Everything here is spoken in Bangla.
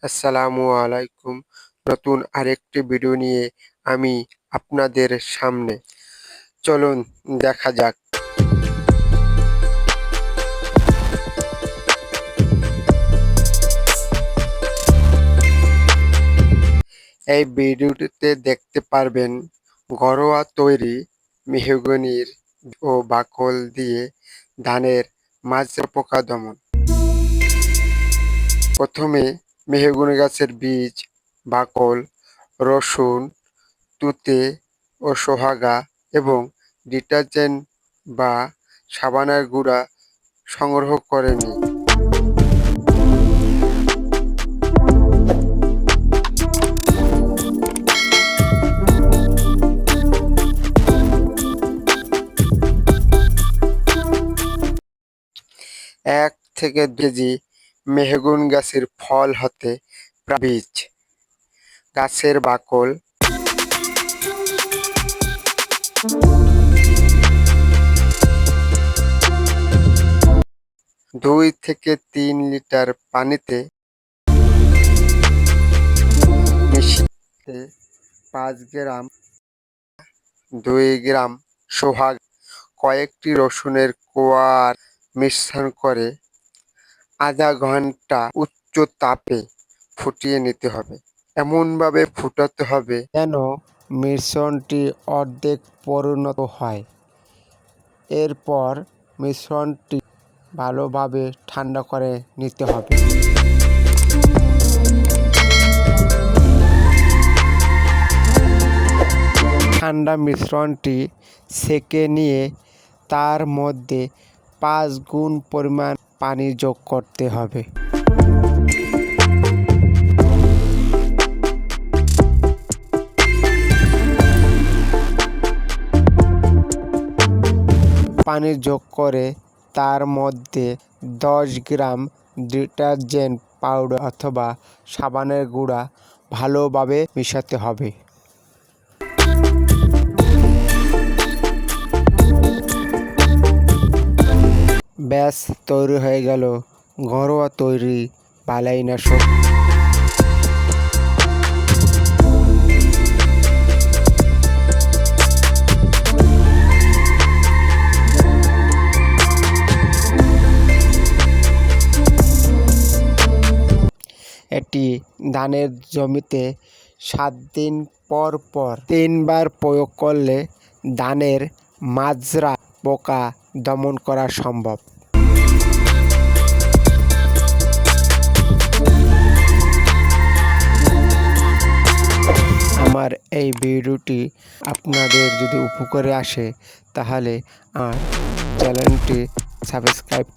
আসসালামু আলাইকুম। নতুন আরেকটি ভিডিও নিয়ে আমি আপনাদের সামনে। চলুন দেখা যাক। এই ভিডিওটিতে দেখতে পারবেন ঘরোয়া তৈরি মেহগনির ও বাকল দিয়ে ধানের মাজরা পোকা দমন। প্রথমে মেহগনি গাছের বীজ, বাকল, রসুন, তুতে ও সোহাগা এবং ডিটারজেন্ট বা সাবানের গুঁড়া সংগ্রহ করে নিই। এক থেকে 2 কেজি মেহগনি গাছের ফল হতে বীজ, গাছের বাকল, 2 থেকে 3 লিটার পানিতে মিশিয়ে 5 গ্রাম 2 গ্রাম সোহাগ, কয়েকটি রসুনের কোয়ার মিশ্রণ করে আধা ঘন্টা উচ্চ তাপে ফুটিয়ে নিতে হবে। এমনভাবে ফুটাতে হবে যেন মিশ্রণটি অর্ধেক পরিণত হয়। এরপর মিশ্রণটি ভালোভাবে ঠান্ডা করে নিতে হবে। ঠান্ডা মিশ্রণটি ছেঁকে নিয়ে তার মধ্যে 5 গুণ পরিমাণ পানি যোগ করতে হবে। পানি যোগ করে তার মধ্যে 10 গ্রাম ডিটারজেন্ট পাউডার অথবা সাবানের গুঁড়া ভালোভাবে মেশাতে হবে। ব্যাস তৈরি হয়ে গেল ঘরোয়া তৈরি বালাইনাশক। এটি ধানের জমিতে 7 দিন পর পর 3 বার প্রয়োগ করলে ধানের মাজরা পোকা দমন করা সম্ভব। আমার এই ভিডিওটি আপনাদের যদি উপকারে আসে তাহলে আমার চ্যানেলটি সাবস্ক্রাইব